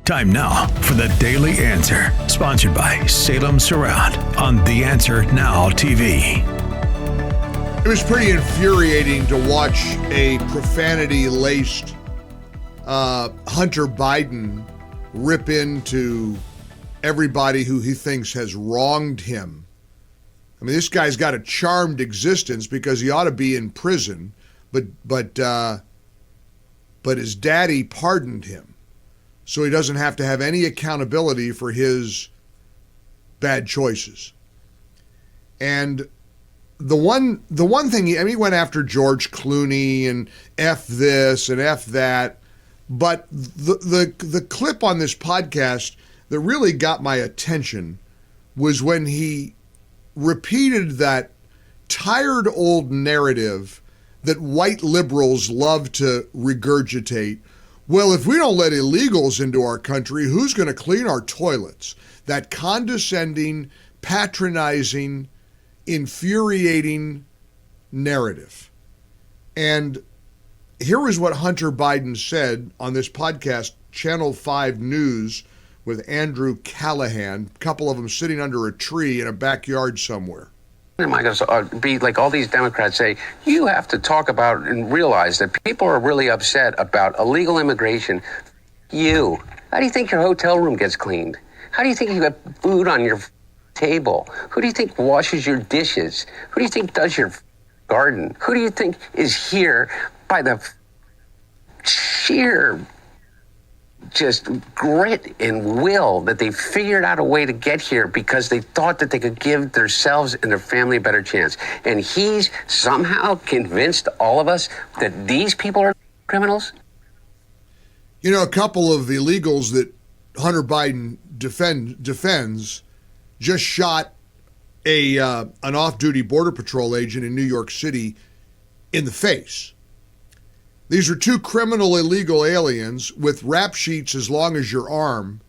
Time now for the Daily Answer, sponsored by Salem Surround on The Answer Now TV. It was pretty infuriating to watch a profanity-laced Hunter Biden rip into everybody who he thinks has wronged him. I mean, this guy's got a charmed existence because he ought to be in prison, but his daddy pardoned him, so he doesn't have to have any accountability for his bad choices. And the one thing, he went after George Clooney and F this and F that, but the clip on this podcast that really got my attention was when he repeated that tired old narrative that white liberals love to regurgitate. Well, if we don't let illegals into our country, who's going to clean our toilets? That condescending, patronizing, infuriating narrative. And here is what Hunter Biden said on this podcast, Channel 5 News, with Andrew Callahan, a couple of them sitting under a tree in a backyard somewhere. Am I going to be like all these Democrats say, you have to talk about and realize that people are really upset about illegal immigration. How do you think your hotel room gets cleaned? How do you think you got food on your table? Who do you think washes your dishes? Who do you think does your garden? Who do you think is here by the sheer just grit and will that they figured out a way to get here because they thought that they could give themselves and their family a better chance? And he's somehow convinced all of us that these people are criminals? You know, a couple of illegals that Hunter Biden defends just shot an off-duty Border Patrol agent in New York City in the face. These are two criminal illegal aliens with rap sheets as long as your arm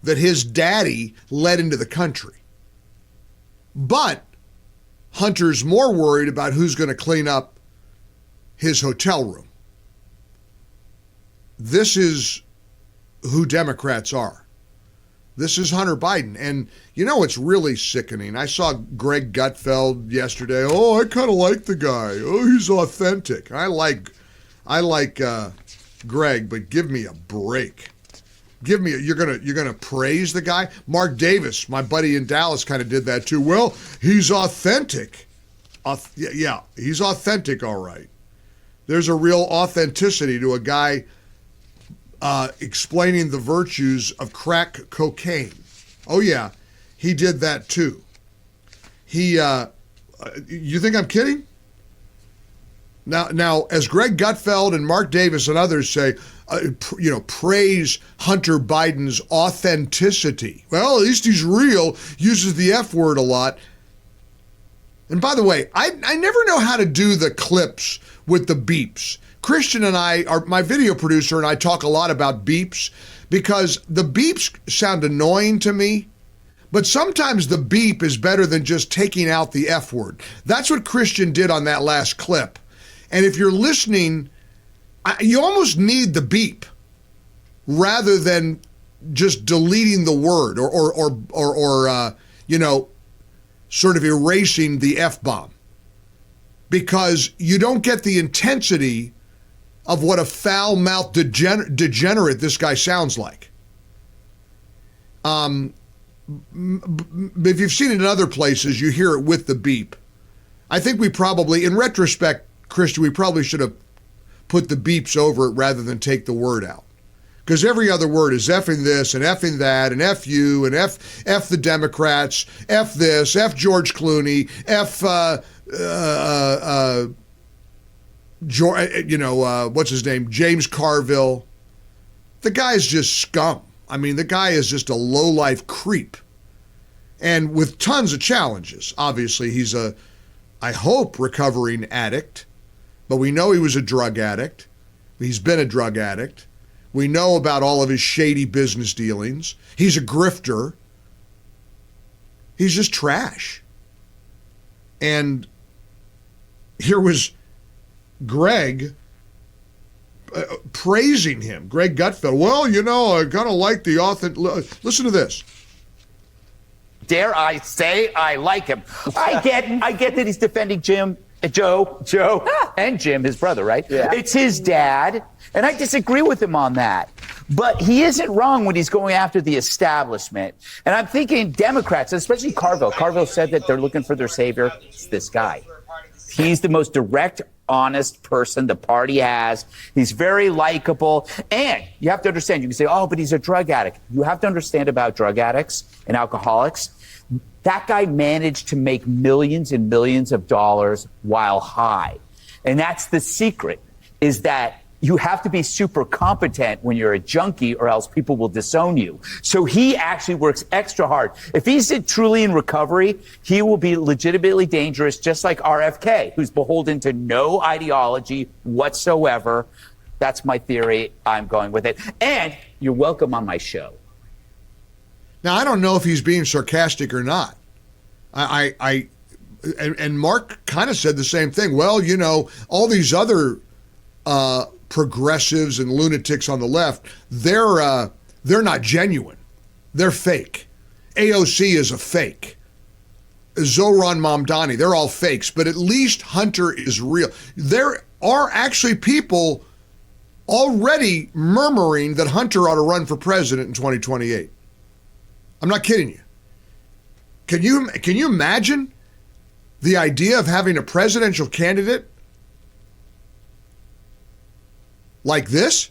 that his daddy led into the country. But Hunter's more worried about who's going to clean up his hotel room. This is who Democrats are. This is Hunter Biden. And you know, it's really sickening. I saw Greg Gutfeld yesterday. Oh, I kind of like the guy. Oh, he's authentic. I like Greg, but give me a break. You're gonna praise the guy? Mark Davis, my buddy in Dallas, kind of did that too. Well, he's authentic. Yeah, he's authentic, all right. There's a real authenticity to a guy explaining the virtues of crack cocaine. Oh yeah, he did that too. You think I'm kidding? Now, as Greg Gutfeld and Mark Davis and others say, praise Hunter Biden's authenticity. Well, at least he's real, uses the F word a lot. And by the way, I never know how to do the clips with the beeps. Christian and my video producer and I talk a lot about beeps because the beeps sound annoying to me. But sometimes the beep is better than just taking out the F word. That's what Christian did on that last clip. And if you're listening, you almost need the beep rather than just deleting the word or sort of erasing the F-bomb, because you don't get the intensity of what a foul-mouthed degenerate this guy sounds like. If you've seen it in other places, you hear it with the beep. I think we probably, in retrospect, Christian, we probably should have put the beeps over it rather than take the word out. Because every other word is effing this and effing that and F you and F the Democrats, F this, F George Clooney, F what's his name, James Carville. The guy's just scum. I mean, the guy is just a low-life creep. And with tons of challenges. Obviously, he's I hope, recovering addict. But we know he was a drug addict. He's been a drug addict. We know about all of his shady business dealings. He's a grifter. He's just trash. And here was Greg praising him. Greg Gutfeld. Well, I kind of like the authentic. Listen to this. Dare I say I like him? I get that he's defending Joe, and Jim, his brother, right? Yeah. It's his dad, and I disagree with him on that. But he isn't wrong when he's going after the establishment. And I'm thinking Democrats, especially Carville. Carville said that they're looking for their savior. It's this guy. He's the most direct, honest person the party has. He's very likable. And you have to understand, you can say, oh, but he's a drug addict. You have to understand about drug addicts and alcoholics. That guy managed to make millions and millions of dollars while high. And that's the secret, is that you have to be super competent when you're a junkie or else people will disown you. So he actually works extra hard. If he's truly in recovery, he will be legitimately dangerous, just like RFK, who's beholden to no ideology whatsoever. That's my theory. I'm going with it. And you're welcome on my show. Now, I don't know if he's being sarcastic or not. And Mark kind of said the same thing. Well, all these other progressives and lunatics on the left, they're not genuine. They're fake. AOC is a fake. Zohran Mamdani, they're all fakes, but at least Hunter is real. There are actually people already murmuring that Hunter ought to run for president in 2028. I'm not kidding you. Can you imagine the idea of having a presidential candidate like this?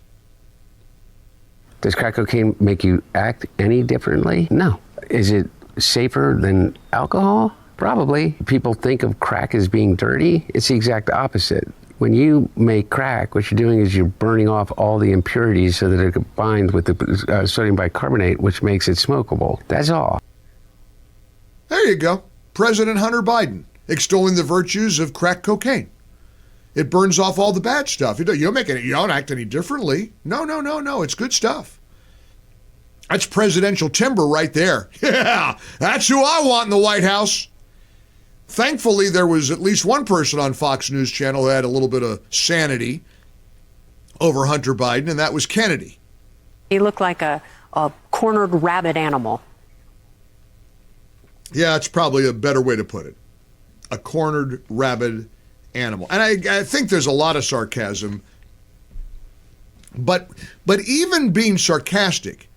Does crack cocaine make you act any differently? No. Is it safer than alcohol? Probably. People think of crack as being dirty. It's the exact opposite. When you make crack, what you're doing is you're burning off all the impurities so that it combines with the sodium bicarbonate, which makes it smokable. That's all. There you go. President Hunter Biden extolling the virtues of crack cocaine. It burns off all the bad stuff. You don't act any differently. No. It's good stuff. That's presidential timber right there. Yeah, that's who I want in the White House. Thankfully, there was at least one person on Fox News Channel who had a little bit of sanity over Hunter Biden, and that was Kennedy. He looked like a cornered rabid animal. Yeah, it's probably a better way to put it. A cornered rabid animal. And I think there's a lot of sarcasm. But even being sarcastic,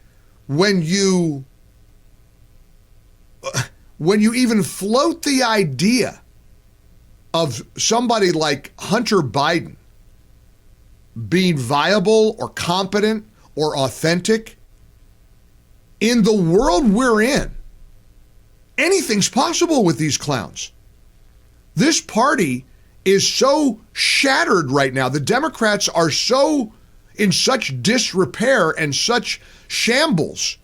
when you even float the idea of somebody like Hunter Biden being viable or competent or authentic, in the world we're in, anything's possible with these clowns. This party is so shattered right now. The Democrats are so in such disrepair and such shambles,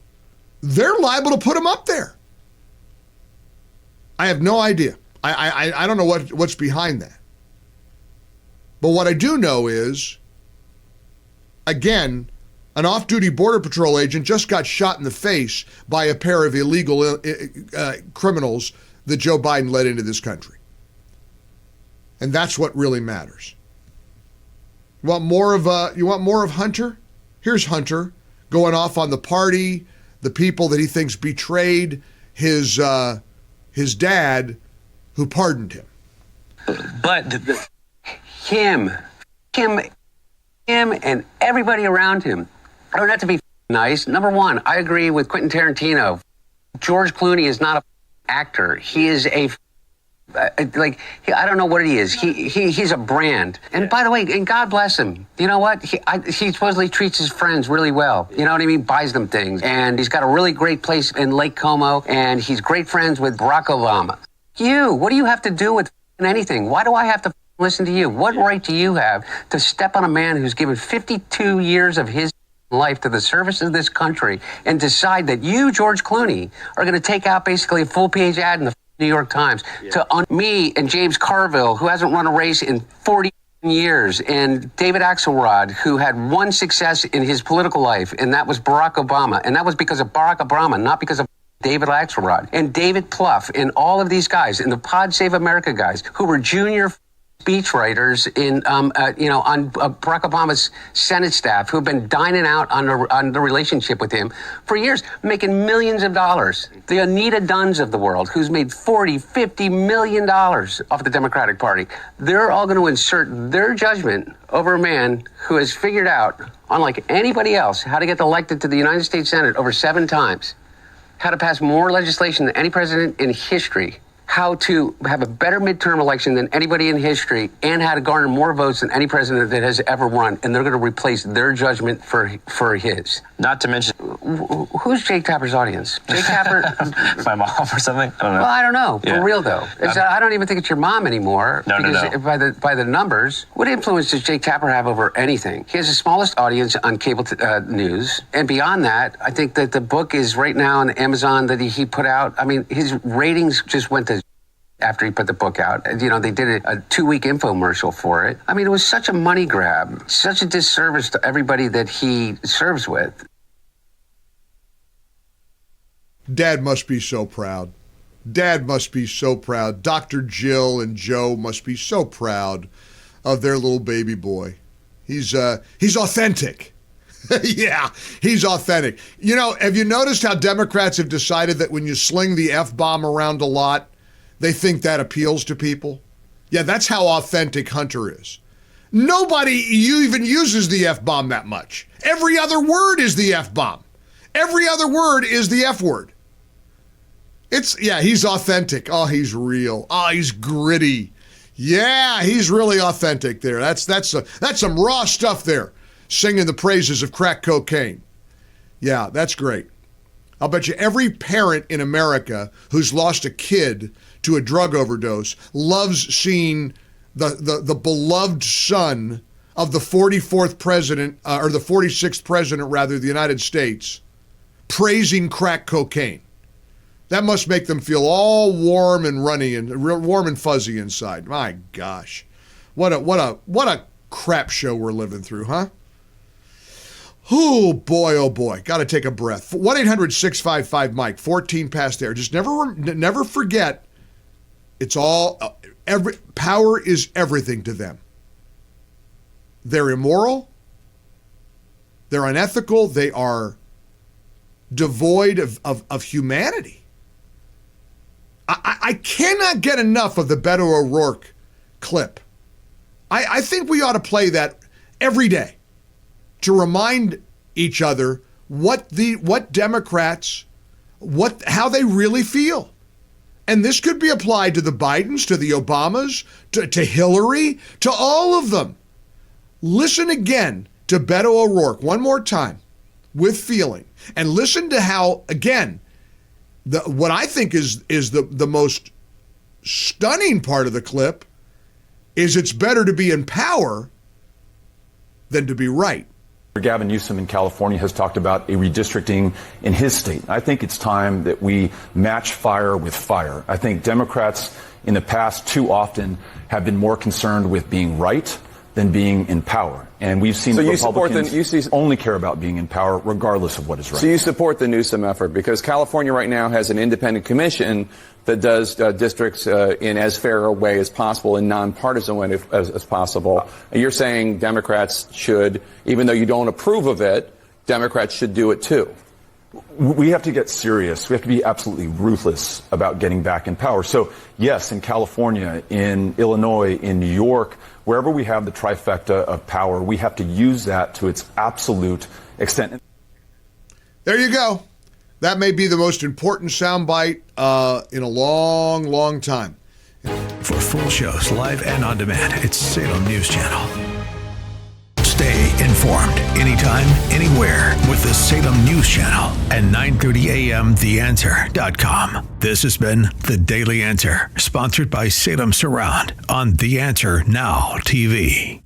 they're liable to put them up there. I have no idea. I don't know what's behind that. But what I do know is, again, an off-duty Border Patrol agent just got shot in the face by a pair of illegal criminals that Joe Biden let into this country. And that's what really matters. You want more of Hunter? Here's Hunter going off on the party, the people that he thinks betrayed his dad, who pardoned him. But him and everybody around him don't have to be nice. Number one, I agree with Quentin Tarantino. George Clooney is not an actor. He is I don't know what he is. He's a brand. And by the way, and God bless him. You know what? He supposedly treats his friends really well. You know what I mean? Buys them things. And he's got a really great place in Lake Como. And he's great friends with Barack Obama. What do you have to do with anything? Why do I have to listen to you? What right do you have to step on a man who's given 52 years of his life to the service of this country and decide that you, George Clooney, are going to take out basically a full-page ad in the New York Times to me and James Carville, who hasn't run a race in 40 years, and David Axelrod, who had one success in his political life, and that was Barack Obama. And that was because of Barack Obama, not because of David Axelrod. And David Plouffe, and all of these guys, and the Pod Save America guys, who were junior speechwriters on Barack Obama's Senate staff who have been dining out on the relationship with him for years, making millions of dollars. The Anita Dunns of the world, who's made $40-50 million off the Democratic Party. They're all going to insert their judgment over a man who has figured out, unlike anybody else, how to get elected to the United States Senate over 7 times, how to pass more legislation than any president in history, how to have a better midterm election than anybody in history, and how to garner more votes than any president that has ever run. And they're going to replace their judgment for his. Not to mention... Who's Jake Tapper's audience? Jake Tapper... My mom or something? I don't know. Well, I don't know. Yeah. For real, though. I don't even think it's your mom anymore. No. By the numbers, what influence does Jake Tapper have over anything? He has the smallest audience on cable news. And beyond that, I think that the book is right now on Amazon that he put out. I mean, his ratings just went to after he put the book out. You know, they did a 2-week infomercial for it. I mean, it was such a money grab, such a disservice to everybody that he serves with. Dad must be so proud. Dad must be so proud. Dr. Jill and Joe must be so proud of their little baby boy. He's authentic. Yeah, he's authentic. You know, have you noticed how Democrats have decided that when you sling the F-bomb around a lot, they think that appeals to people? Yeah, that's how authentic Hunter is. Nobody even uses the F-bomb that much. Every other word is the F-bomb. Every other word is the F word. He's authentic. Oh, he's real. Oh, he's gritty. Yeah, he's really authentic there. That's some raw stuff there, singing the praises of crack cocaine. Yeah, that's great. I'll bet you every parent in America who's lost a kid to a drug overdose loves seeing the beloved son of the 44th president, or the 46th president, rather, of the United States, praising crack cocaine. That must make them feel all warm and runny and warm and fuzzy inside. My gosh, what a crap show we're living through, huh? Oh boy, got to take a breath. 1-800-655-MIKE, 14 past there. Just never forget, it's all, power is everything to them. They're immoral, they're unethical, they are devoid of humanity. I cannot get enough of the Beto O'Rourke clip. I think we ought to play that every day to remind each other what Democrats, how they really feel. And this could be applied to the Bidens, to the Obamas, to Hillary, to all of them. Listen again to Beto O'Rourke one more time with feeling, and listen to how, again, what I think is the most stunning part of the clip is it's better to be in power than to be right. Gavin Newsom in California has talked about a redistricting in his state. I think it's time that we match fire with fire. I think Democrats in the past too often have been more concerned with being right than being in power. And we've seen Republicans only care about being in power regardless of what is right. So you support the Newsom effort because California right now has an independent commission that does districts in as fair a way as possible, in nonpartisan way as possible. And you're saying Democrats should, even though you don't approve of it, Democrats should do it too. We have to get serious. We have to be absolutely ruthless about getting back in power. So yes, in California, in Illinois, in New York, wherever we have the trifecta of power, we have to use that to its absolute extent. There you go. That may be the most important soundbite in a long, long time. For full shows, live and on demand, it's Salem News Channel. Stay informed anytime, anywhere with the Salem News Channel and 9:30 a.m. TheAnswer.com. This has been The Daily Answer, sponsored by Salem Surround on The Answer Now TV.